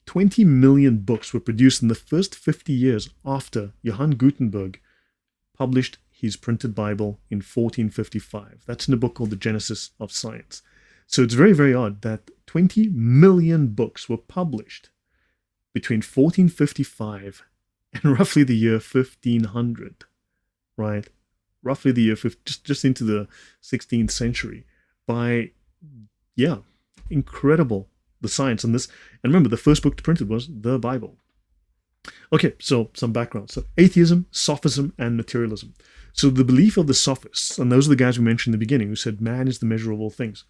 20 million books were produced in the first 50 years after Johann Gutenberg published his printed Bible in 1455. That's in a book called The Genesis of Science. So it's very, very odd that 20 million books were published between 1455 and roughly the year 1500, right? Roughly the year, just into the 16th century by, incredible, the science in this. And remember, the first book printed was the Bible. Okay, so some background. So atheism, sophism, and materialism. So the belief of the sophists, and those are the guys we mentioned in the beginning, who said man is the measure of all things,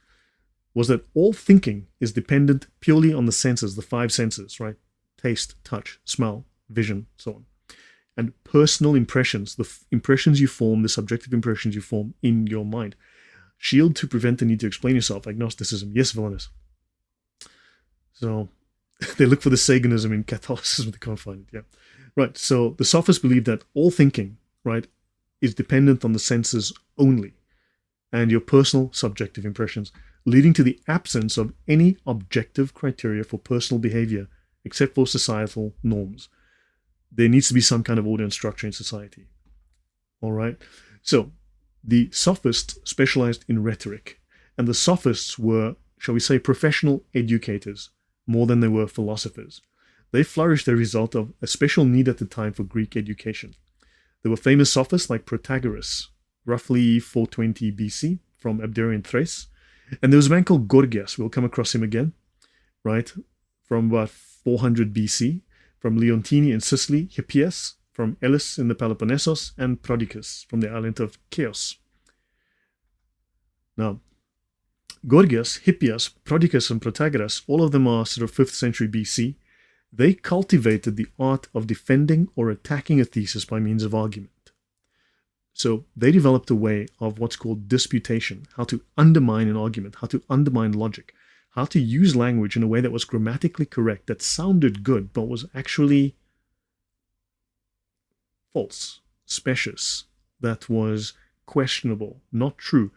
was that all thinking is dependent purely on the senses, the five senses, right? Taste, touch, smell, vision, so on. And personal impressions, the impressions you form, the subjective impressions you form in your mind. Shield to prevent the need to explain yourself. Agnosticism. Yes, villainous. So they look for the Saganism in Catholicism. They can't find it. Yeah. Right. So the sophists believe that all thinking, right, is dependent on the senses only and your personal subjective impressions, leading to the absence of any objective criteria for personal behavior except for societal norms. There needs to be some kind of order and structure in society. All right. So the sophists specialized in rhetoric, and the sophists were, shall we say, professional educators more than they were philosophers. They flourished as a result of a special need at the time for Greek education. There were famous sophists like Protagoras, roughly 420 BC, from Abderian Thrace. And there was a man called Gorgias. We'll come across him again, right? From about 400 BC. From Leontini in Sicily, Hippias from Elis in the Peloponnesos, and Prodicus from the island of Chios. Now, Gorgias, Hippias, Prodicus, and Protagoras, all of them are sort of 5th century BC. They cultivated the art of defending or attacking a thesis by means of argument. So they developed a way of what's called disputation, how to undermine an argument, how to undermine logic, how to use language in a way that was grammatically correct, that sounded good, but was actually false, specious, that was questionable, not true.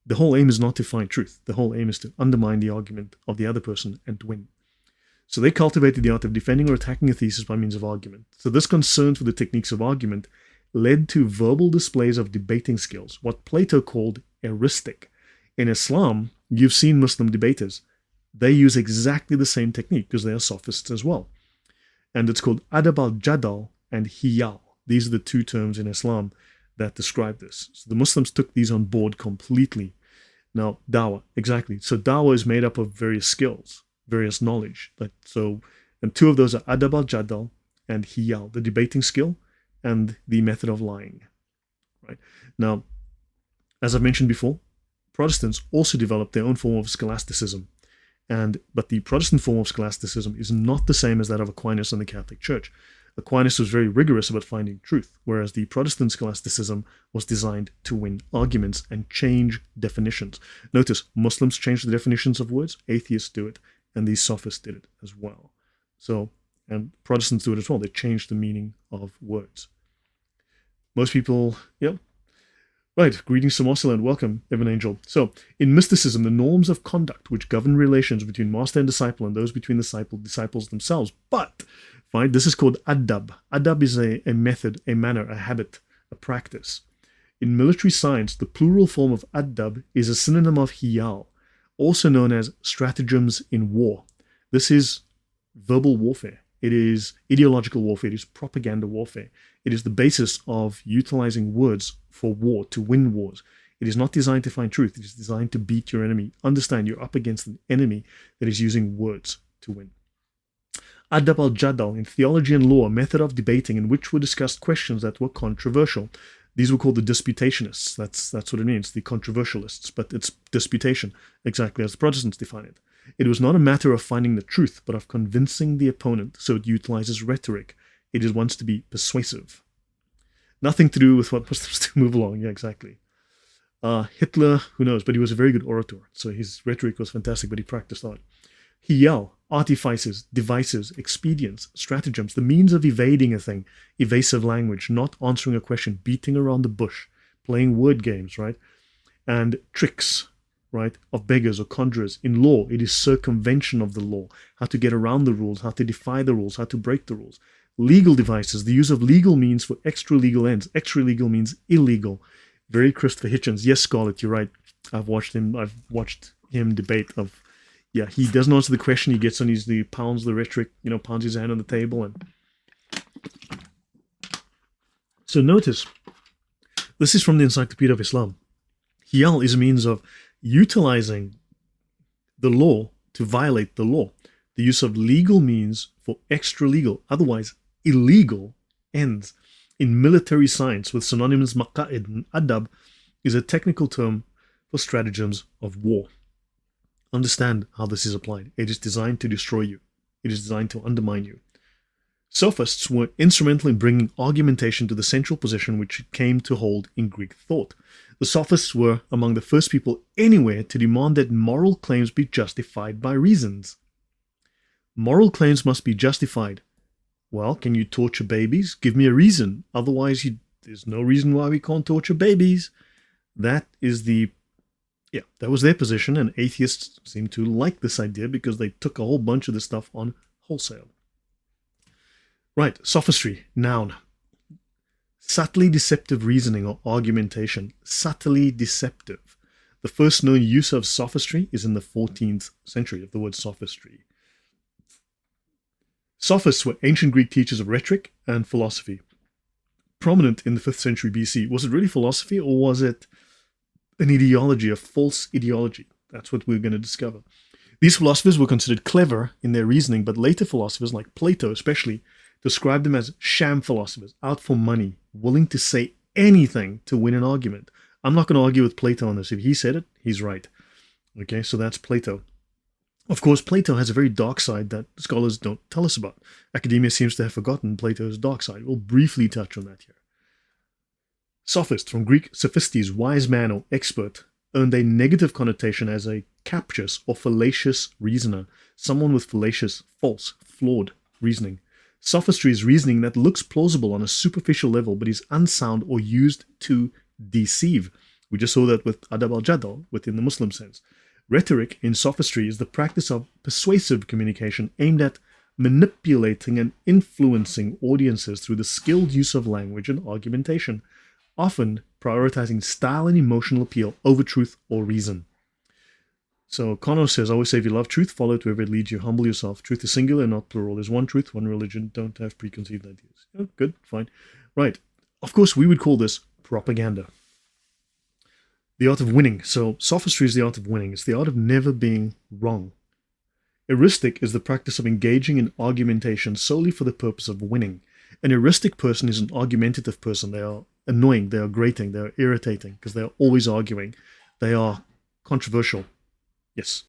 The whole aim is not to find truth. The whole aim is to undermine the argument of the other person and to win. So they cultivated the art of defending or attacking a thesis by means of argument. So this concern for the techniques of argument led to verbal displays of debating skills, what Plato called eristic. In Islam, you've seen Muslim debaters. They use exactly the same technique because they are sophists as well. And it's called adab al-jadal and hiyal. These are the two terms in Islam that describe this. So the Muslims took these on board completely. Now, dawah, exactly. So dawah is made up of various skills, various knowledge. And two of those are adab al-jadal and hiyal, the debating skill and the method of lying. Right. Now, as I've mentioned before, Protestants also developed their own form of scholasticism. But the Protestant form of scholasticism is not the same as that of Aquinas and the Catholic Church. Aquinas was very rigorous about finding truth, whereas the Protestant scholasticism was designed to win arguments and change definitions. Notice, Muslims change the definitions of words, atheists do it, and these sophists did it as well. So, and Protestants do it as well. They change the meaning of words. Most people, Right, greetings from Oslo and welcome, Evan Angel. So, in mysticism, the norms of conduct which govern relations between master and disciple and those between disciples themselves. But, fine, this is called adab. Adab is a method, a manner, a habit, a practice. In military science, the plural form of adab is a synonym of hiyal, also known as stratagems in war. This is verbal warfare. It is ideological warfare. It is propaganda warfare. It is the basis of utilizing words for war, to win wars. It is not designed to find truth. It is designed to beat your enemy. Understand, you're up against an enemy that is using words to win. Adab al-Jadal, in theology and law, a method of debating in which were discussed questions that were controversial. These were called the disputationists. That's what it means, the controversialists. But it's disputation, exactly as the Protestants define it. It was not a matter of finding the truth, but of convincing the opponent, so it utilizes rhetoric. It wants to be persuasive. Nothing to do with what Muslims do move along. Yeah, exactly. Hitler, who knows, but he was a very good orator, so his rhetoric was fantastic, but he practiced art. Hiyal, artifices, devices, expedients, stratagems, the means of evading a thing, evasive language, not answering a question, beating around the bush, playing word games, right? And tricks, right, of beggars or conjurers. In law, it is circumvention of the law, how to get around the rules, how to defy the rules, how to break the rules. Legal devices, the use of legal means for extra-legal ends. Extra-legal means illegal. Very Christopher Hitchens. Yes, Scarlett, you're right. I've watched him debate of, yeah, he doesn't answer the question, he gets on he pounds the rhetoric, pounds his hand on the table. And so notice, this is from the Encyclopedia of Islam. Hiyal is a means of utilizing the law to violate the law. The use of legal means for extra-legal, otherwise illegal, ends. In military science, with synonymous maqa'id and adab, is a technical term for stratagems of war. Understand how this is applied. It is designed to destroy you. It is designed to undermine you. Sophists were instrumental in bringing argumentation to the central position which it came to hold in Greek thought. The Sophists were among the first people anywhere to demand that moral claims be justified by reasons. Moral claims must be justified. Well, can you torture babies? Give me a reason. Otherwise, there's no reason why we can't torture babies. That was their position, and atheists seem to like this idea because they took a whole bunch of this stuff on wholesale. Right, sophistry, noun. Subtly deceptive reasoning or argumentation. Subtly deceptive. The first known use of sophistry is in the 14th century, of the word sophistry. Sophists were ancient Greek teachers of rhetoric and philosophy. Prominent in the 5th century BC. Was it really philosophy, or was it an ideology, a false ideology? That's what we're going to discover. These philosophers were considered clever in their reasoning, but later philosophers, like Plato especially, described them as sham philosophers, out for money, willing to say anything to win an argument. I'm not going to argue with Plato on this. If he said it, he's right. Okay, so that's Plato. Of course, Plato has a very dark side that scholars don't tell us about. Academia seems to have forgotten Plato's dark side. We'll briefly touch on that here. Sophist, from Greek sophistes, wise man or expert, earned a negative connotation as a captious or fallacious reasoner, someone with fallacious, false, flawed reasoning. Sophistry is reasoning that looks plausible on a superficial level but is unsound or used to deceive. We just saw that with adab al-jadal, within the Muslim sense. Rhetoric in sophistry is the practice of persuasive communication aimed at manipulating and influencing audiences through the skilled use of language and argumentation, often prioritizing style and emotional appeal over truth or reason. So Connor says, always say if you love truth, follow it wherever it leads you. Humble yourself. Truth is singular, not plural. There's one truth, one religion. Don't have preconceived ideas. Oh, good, fine. Right. Of course, we would call this propaganda. The art of winning. So sophistry is the art of winning. It's the art of never being wrong. Heuristic is the practice of engaging in argumentation solely for the purpose of winning. An heuristic person is an argumentative person. They are annoying, they are grating, they are irritating because they are always arguing. They are controversial. Yes.